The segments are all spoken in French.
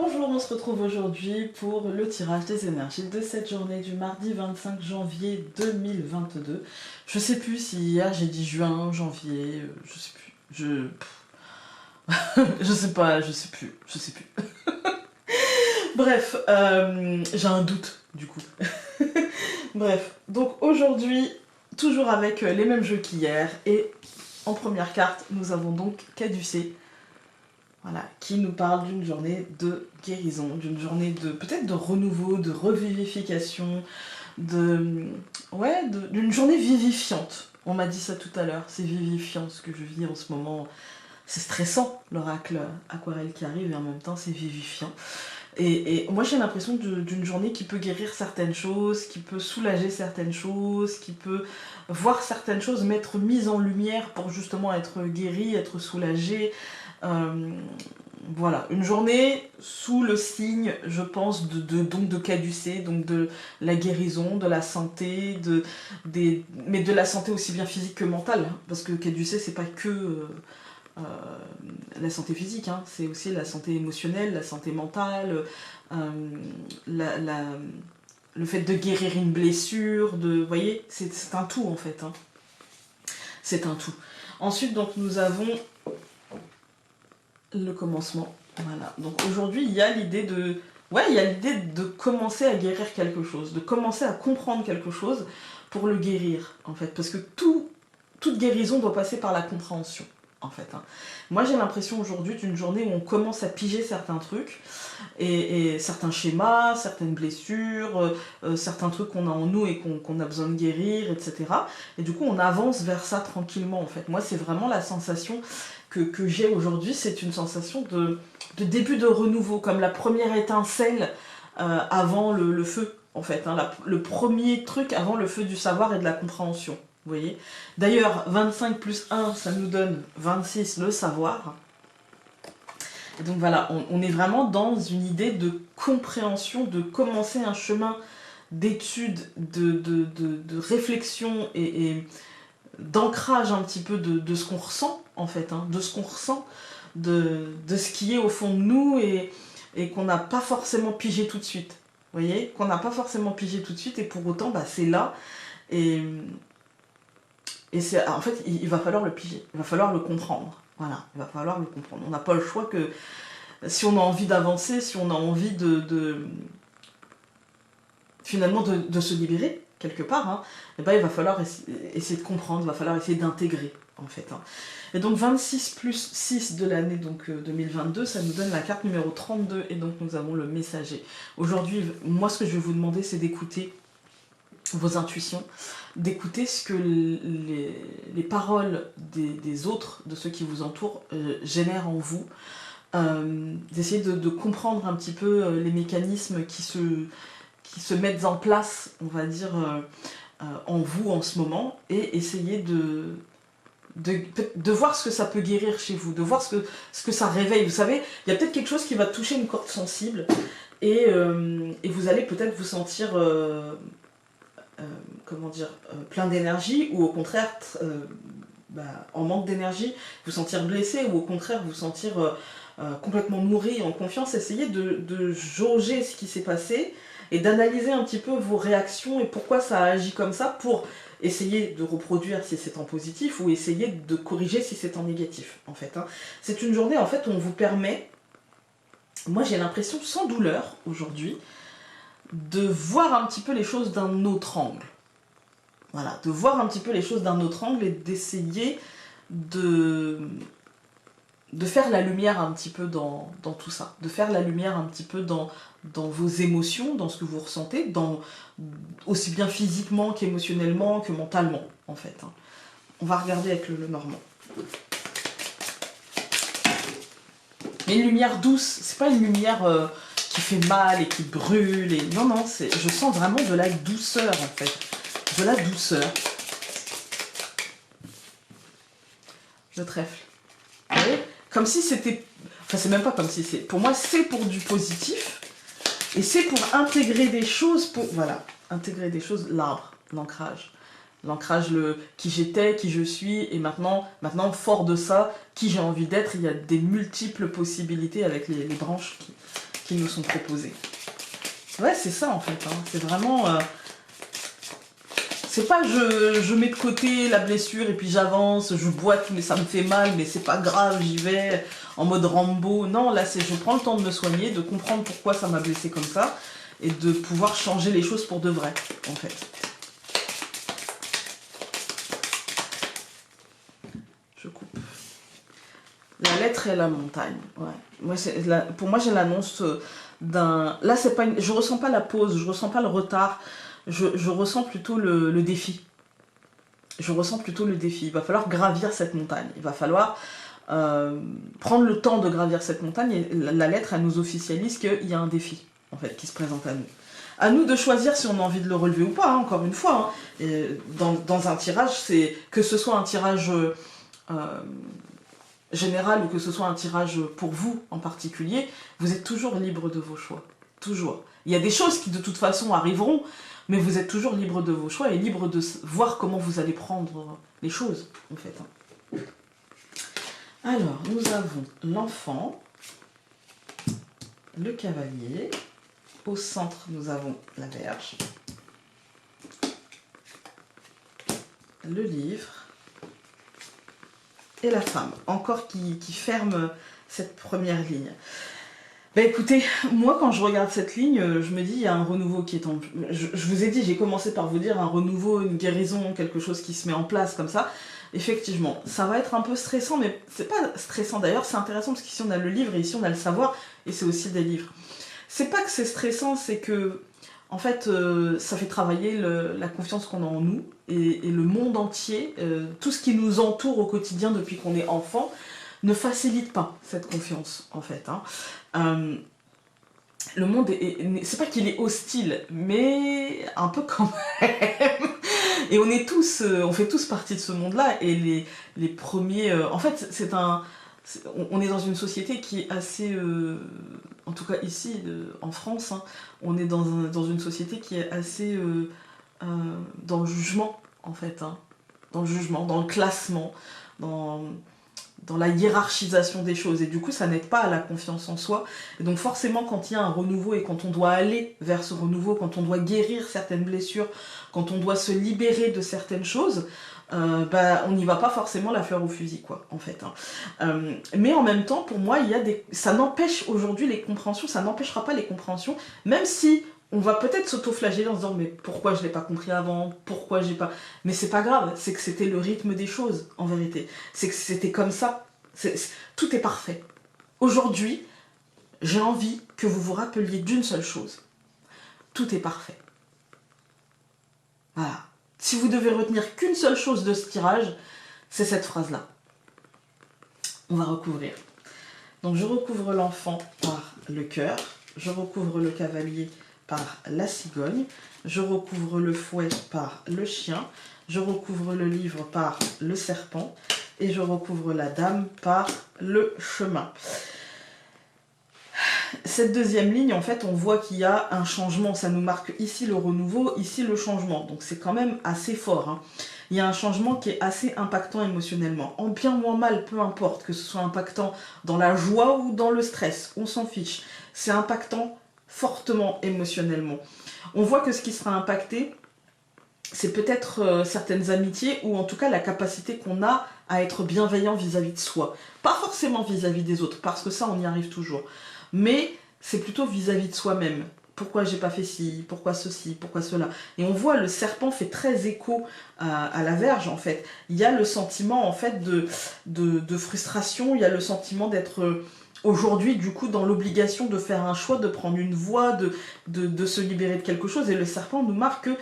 Bonjour, on se retrouve aujourd'hui pour le tirage des énergies de cette journée du mardi 25 janvier 2022. Je sais plus si hier j'ai dit juin, janvier, je sais plus. Je sais pas, je sais plus. Bref, j'ai un doute du coup. Bref, donc aujourd'hui, toujours avec les mêmes jeux qu'hier, et en première carte, nous avons donc Caducée. Voilà, qui nous parle d'une journée de guérison, d'une journée de peut-être de renouveau, de revivification, d'une journée vivifiante. On m'a dit ça tout à l'heure, c'est vivifiant ce que je vis en ce moment. C'est stressant, l'oracle aquarelle qui arrive, et en même temps c'est vivifiant. Et moi j'ai l'impression d'une journée qui peut guérir certaines choses, qui peut soulager certaines choses, qui peut voir certaines choses mettre mises en lumière pour justement être guérie, être soulagée. Euh, voilà, une journée sous le signe, je pense, donc de caducée, donc de la guérison, de la santé, mais de la santé aussi bien physique que mentale, hein, parce que caducée, c'est pas que euh, la santé physique, hein, c'est aussi la santé émotionnelle, la santé mentale, euh, la, la- le fait de guérir une blessure, vous voyez, c'est un tout en fait, hein. C'est un tout. Ensuite, donc, nous avons le commencement. Voilà. Donc aujourd'hui, il y a l'idée de... Ouais, il y a l'idée de commencer à guérir quelque chose, de commencer à comprendre quelque chose pour le guérir, en fait. Parce que toute guérison doit passer par la compréhension, en fait, hein. Moi, j'ai l'impression aujourd'hui d'une journée où on commence à piger certains trucs, et certains schémas, certaines blessures, certains trucs qu'on a en nous et qu'on a besoin de guérir, etc. Et du coup, on avance vers ça tranquillement, en fait. Moi, c'est vraiment la sensation que j'ai aujourd'hui, c'est une sensation de début de renouveau, comme la première étincelle avant le feu, en fait, hein, le premier truc avant le feu du savoir et de la compréhension. Vous voyez. D'ailleurs, 25 plus 1, ça nous donne 26, le savoir. Et donc voilà, on est vraiment dans une idée de compréhension, de commencer un chemin d'étude, de réflexion et d'ancrage un petit peu de ce qu'on ressent, en fait, hein, de ce qu'on ressent, de ce qui est au fond de nous et qu'on n'a pas forcément pigé tout de suite. Vous voyez, qu'on n'a pas forcément pigé tout de suite, et pour autant, bah, c'est là. Et, en fait, il va falloir le piger, il va falloir le comprendre. Voilà, il va falloir le comprendre. On n'a pas le choix que, si on a envie d'avancer, si on a envie finalement de se libérer, quelque part, hein, et ben, il va falloir essayer de comprendre, il va falloir essayer d'intégrer, en fait, hein. Et donc 26 plus 6 de l'année 2022, ça nous donne la carte numéro 32, et donc nous avons le messager. Aujourd'hui, moi, ce que je vais vous demander, c'est d'écouter vos intuitions, d'écouter ce que les paroles des autres, de ceux qui vous entourent, génèrent en vous, d'essayer de comprendre un petit peu les mécanismes qui se mettent en place, on va dire, en vous en ce moment, et essayer de voir ce que ça peut guérir chez vous, de voir ce que ça réveille. Vous savez, il y a peut-être quelque chose qui va toucher une corde sensible, et vous allez peut-être vous sentir, comment dire, plein d'énergie, ou au contraire, en manque d'énergie, vous sentir blessé, ou au contraire vous sentir complètement nourri, en confiance. Essayez de jauger ce qui s'est passé, et d'analyser un petit peu vos réactions et pourquoi ça a agi comme ça, pour essayer de reproduire si c'est en positif, ou essayer de corriger si c'est en négatif, en fait, hein. C'est une journée, en fait, où on vous permet, moi j'ai l'impression, sans douleur aujourd'hui, de voir un petit peu les choses d'un autre angle. Voilà, de voir un petit peu les choses d'un autre angle, et d'essayer de faire la lumière un petit peu dans tout ça, de faire la lumière un petit peu dans vos émotions, dans ce que vous ressentez, aussi bien physiquement qu'émotionnellement, que mentalement, en fait, hein. On va regarder avec le normand. Mais une lumière douce, c'est pas une lumière qui fait mal et qui brûle, non, non, je sens vraiment de la douceur, en fait. De la douceur. Le trèfle. Vous voyez ? Comme si c'était... Enfin, c'est même pas comme si c'est... Pour moi, c'est pour du positif. Et c'est pour intégrer des choses, voilà, intégrer des choses, l'arbre, l'ancrage. L'ancrage, qui j'étais, qui je suis, et maintenant, fort de ça, qui j'ai envie d'être. Il y a des multiples possibilités avec les branches qui nous sont proposés. Ouais, c'est ça en fait, hein. C'est vraiment... c'est pas je mets de côté la blessure et puis j'avance, je boite mais ça me fait mal, mais c'est pas grave, j'y vais en mode Rambo. Non, là c'est je prends le temps de me soigner, de comprendre pourquoi ça m'a blessé comme ça et de pouvoir changer les choses pour de vrai, en fait. Je coupe. La lettre et la montagne, ouais. Moi, pour moi, j'ai l'annonce d'un... Là, c'est pas je ressens pas la pause, je ressens pas le retard, je ressens plutôt le défi. Je ressens plutôt le défi. Il va falloir gravir cette montagne. Il va falloir prendre le temps de gravir cette montagne. Et la lettre, elle nous officialise qu'il y a un défi, en fait, qui se présente à nous. À nous de choisir si on a envie de le relever ou pas, hein, encore une fois. Hein. Et dans un tirage, c'est que ce soit un tirage général ou que ce soit un tirage pour vous en particulier, vous êtes toujours libre de vos choix. Toujours. Il y a des choses qui de toute façon arriveront, mais vous êtes toujours libre de vos choix et libre de voir comment vous allez prendre les choses, en fait. Alors, nous avons l'enfant, le cavalier, au centre, nous avons la Vierge, le livre et la femme, encore qui ferme cette première ligne. Bah écoutez, moi quand je regarde cette ligne, je me dis il y a un renouveau qui est en... Je vous ai dit, j'ai commencé par vous dire un renouveau, une guérison, quelque chose qui se met en place comme ça. Effectivement, ça va être un peu stressant, mais c'est pas stressant d'ailleurs, c'est intéressant parce qu'ici on a le livre et ici on a le savoir, et c'est aussi des livres. C'est pas que c'est stressant, c'est que, en fait, ça fait travailler la confiance qu'on a en nous, et le monde entier, tout ce qui nous entoure au quotidien depuis qu'on est enfant, ne facilite pas cette confiance, en fait. Hein. Le monde, c'est pas qu'il est hostile, mais un peu quand même. Et on est tous, on fait tous partie de ce monde-là, et les premiers... en fait, on est dans une société qui est assez... en tout cas ici, en France, hein, on est dans une société qui est assez dans le jugement, en fait. Hein. Dans le jugement, dans le classement, dans la hiérarchisation des choses, et du coup ça n'aide pas à la confiance en soi. Et donc forcément quand il y a un renouveau et quand on doit aller vers ce renouveau, quand on doit guérir certaines blessures, quand on doit se libérer de certaines choses, on n'y va pas forcément la fleur au fusil, quoi, en fait. Hein. Mais en même temps, pour moi, ça n'empêche aujourd'hui les compréhensions, ça n'empêchera pas les compréhensions, même si on va peut-être s'auto-flageller en se disant mais pourquoi je l'ai pas compris avant, pourquoi j'ai pas... Mais c'est pas grave, c'est que c'était le rythme des choses, en vérité. C'est que c'était comme ça. Tout est parfait. Aujourd'hui, j'ai envie que vous vous rappeliez d'une seule chose. Tout est parfait. Voilà. Si vous devez retenir qu'une seule chose de ce tirage, c'est cette phrase-là. On va recouvrir. Donc je recouvre l'enfant par le cœur, je recouvre le cavalier par la cigogne, je recouvre le fouet par le chien, je recouvre le livre par le serpent et je recouvre la dame par le chemin. Cette deuxième ligne, en fait, on voit qu'il y a un changement, ça nous marque ici le renouveau, ici le changement, donc c'est quand même assez fort. Hein. Il y a un changement qui est assez impactant émotionnellement, en bien ou en mal, peu importe, que ce soit impactant dans la joie ou dans le stress, on s'en fiche, c'est impactant fortement émotionnellement. On voit que ce qui sera impacté, c'est peut-être certaines amitiés ou en tout cas la capacité qu'on a à être bienveillant vis-à-vis de soi. Pas forcément vis-à-vis des autres, parce que ça on y arrive toujours. Mais c'est plutôt vis-à-vis de soi-même. Pourquoi j'ai pas fait ci, pourquoi ceci, pourquoi cela. Et on voit le serpent fait très écho à la Vierge en fait. Il y a le sentiment en fait de frustration, il y a le sentiment d'être... aujourd'hui, du coup, dans l'obligation de faire un choix, de prendre une voie, de se libérer de quelque chose. Et le serpent nous marque que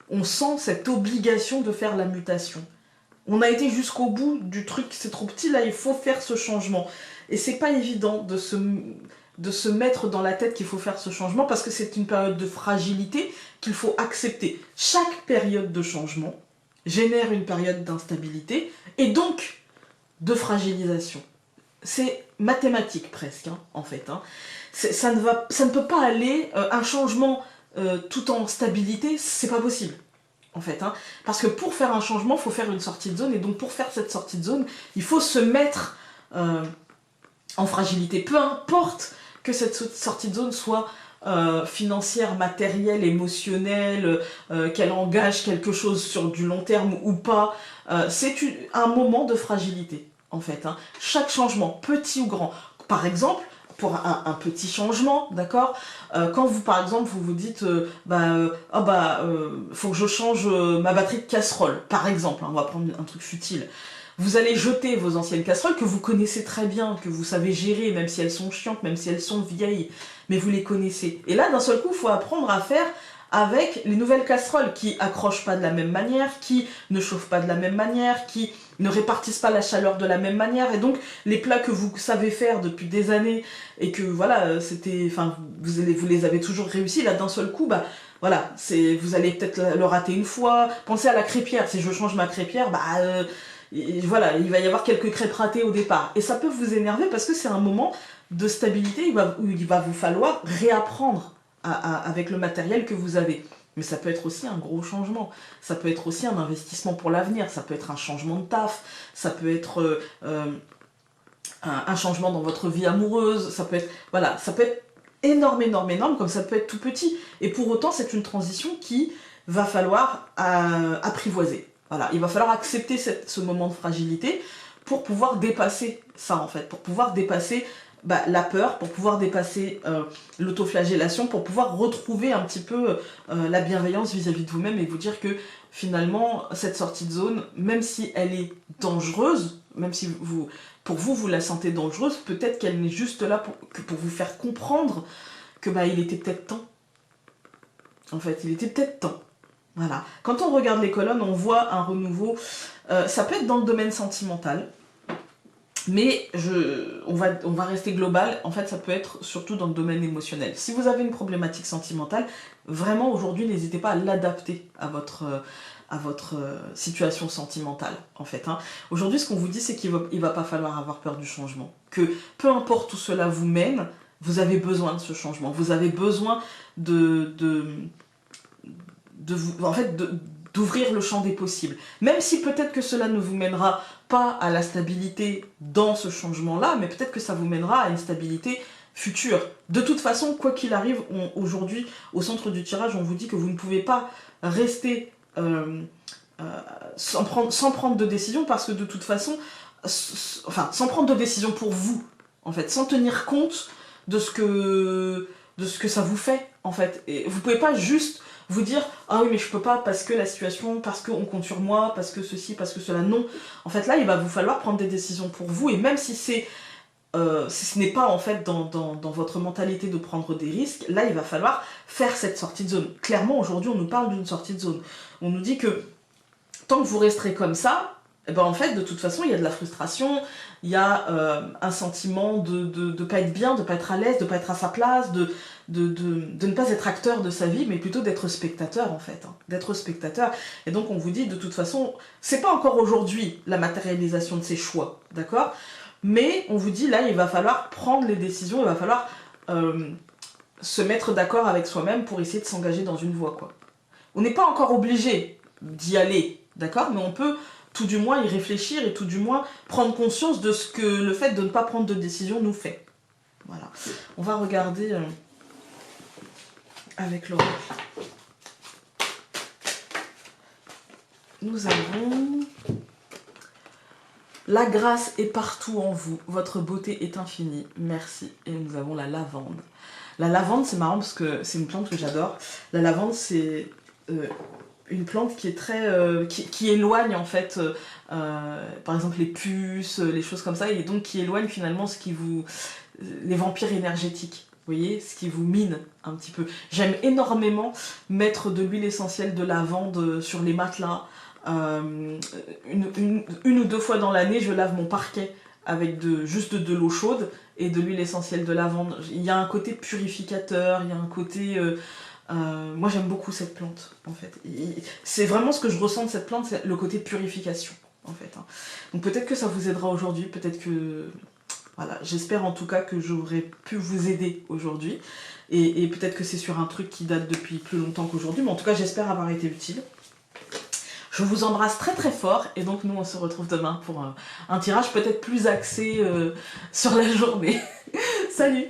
on sent cette obligation de faire la mutation. On a été jusqu'au bout du truc, c'est trop petit, là, il faut faire ce changement. Et c'est pas évident de se mettre dans la tête qu'il faut faire ce changement, parce que c'est une période de fragilité qu'il faut accepter. Chaque période de changement génère une période d'instabilité, et donc de fragilisation. C'est mathématique presque, hein, en fait. Hein. Ça ne peut pas aller, un changement tout en stabilité, c'est pas possible, en fait. Hein. Parce que pour faire un changement, il faut faire une sortie de zone, et donc pour faire cette sortie de zone, il faut se mettre en fragilité. Peu importe que cette sortie de zone soit financière, matérielle, émotionnelle, qu'elle engage quelque chose sur du long terme ou pas, c'est un moment de fragilité, en fait. Hein. Chaque changement, petit ou grand, par exemple, pour un petit changement, d'accord, quand vous, par exemple, vous vous dites, faut que je change ma batterie de casserole, par exemple, hein, on va prendre un truc futile. Vous allez jeter vos anciennes casseroles que vous connaissez très bien, que vous savez gérer, même si elles sont chiantes, même si elles sont vieilles, mais vous les connaissez. Et là, d'un seul coup, il faut apprendre à faire avec les nouvelles casseroles qui accrochent pas de la même manière, qui ne chauffent pas de la même manière, qui ne répartissent pas la chaleur de la même manière. Et donc, les plats que vous savez faire depuis des années et que, voilà, vous les avez toujours réussi, là, d'un seul coup, voilà, vous allez peut-être le rater une fois. Pensez à la crêpière. Si je change ma crêpière, voilà, il va y avoir quelques crêpes ratées au départ. Et ça peut vous énerver parce que c'est un moment de stabilité où il va vous falloir réapprendre avec le matériel que vous avez. Mais ça peut être aussi un gros changement. Ça peut être aussi un investissement pour l'avenir. Ça peut être un changement de taf. Ça peut être un changement dans votre vie amoureuse. Ça peut être, voilà, ça peut être énorme, comme ça peut être tout petit. Et pour autant, c'est une transition qui va falloir apprivoiser. Voilà, il va falloir accepter ce moment de fragilité pour pouvoir dépasser ça, en fait, pour pouvoir dépasser la peur, pour pouvoir dépasser l'autoflagellation, pour pouvoir retrouver un petit peu la bienveillance vis-à-vis de vous-même et vous dire que finalement, cette sortie de zone, même si elle est dangereuse, même si pour vous la sentez dangereuse, peut-être qu'elle n'est juste là pour vous faire comprendre que il était peut-être temps. En fait, il était peut-être temps. Voilà. Quand on regarde les colonnes, on voit un renouveau. Ça peut être dans le domaine sentimental, mais on va rester global. En fait, ça peut être surtout dans le domaine émotionnel. Si vous avez une problématique sentimentale, vraiment aujourd'hui, n'hésitez pas à l'adapter à votre situation sentimentale, en fait. Hein. Aujourd'hui, ce qu'on vous dit, c'est qu'il va pas falloir avoir peur du changement. Que peu importe où cela vous mène, vous avez besoin de ce changement. Vous avez besoin d'ouvrir le champ des possibles. Même si peut-être que cela ne vous mènera pas à la stabilité dans ce changement-là, mais peut-être que ça vous mènera à une stabilité future. De toute façon, quoi qu'il arrive, aujourd'hui, au centre du tirage, on vous dit que vous ne pouvez pas rester sans prendre de décision, parce que de toute façon, sans prendre de décision pour vous, en fait, sans tenir compte de ce que ça vous fait, en fait. Et vous pouvez pas juste vous dire « Ah oui, mais je peux pas parce que la situation, parce qu'on compte sur moi, parce que ceci, parce que cela. » Non. En fait, là, il va vous falloir prendre des décisions pour vous. Et même si si ce n'est pas, en fait, dans votre mentalité de prendre des risques, là, il va falloir faire cette sortie de zone. Clairement, aujourd'hui, on nous parle d'une sortie de zone. On nous dit que tant que vous resterez comme ça, en fait, de toute façon, il y a de la frustration, il y a un sentiment de pas être bien, de pas être à l'aise, de pas être à sa place, de ne pas être acteur de sa vie, mais plutôt d'être spectateur, en fait. Hein, d'être spectateur. Et donc, on vous dit, de toute façon, c'est pas encore aujourd'hui la matérialisation de ses choix, d'accord ? Mais on vous dit, là, il va falloir prendre les décisions, il va falloir se mettre d'accord avec soi-même pour essayer de s'engager dans une voie, quoi. On n'est pas encore obligé d'y aller, d'accord ? Mais on peut tout du moins y réfléchir et tout du moins prendre conscience de ce que le fait de ne pas prendre de décision nous fait. Voilà. On va regarder avec l'oracle. Nous avons... La grâce est partout en vous, votre beauté est infinie, merci. Et nous avons la lavande. La lavande, c'est marrant parce que c'est une plante que j'adore. La lavande, c'est une plante qui est très... qui éloigne, en fait, par exemple, les puces, les choses comme ça, et donc qui éloigne finalement les vampires énergétiques. Vous voyez, ce qui vous mine un petit peu. J'aime énormément mettre de l'huile essentielle de lavande sur les matelas. Une ou deux fois dans l'année, je lave mon parquet avec juste de l'eau chaude et de l'huile essentielle de lavande. Il y a un côté purificateur, il y a un côté... moi j'aime beaucoup cette plante, en fait. C'est vraiment ce que je ressens de cette plante, c'est le côté purification, en fait. Hein. Donc peut-être que ça vous aidera aujourd'hui, peut-être que... Voilà, j'espère en tout cas que j'aurais pu vous aider aujourd'hui. Et peut-être que c'est sur un truc qui date depuis plus longtemps qu'aujourd'hui, mais en tout cas j'espère avoir été utile. Je vous embrasse très très fort et donc nous on se retrouve demain pour un tirage peut-être plus axé sur la journée. Salut!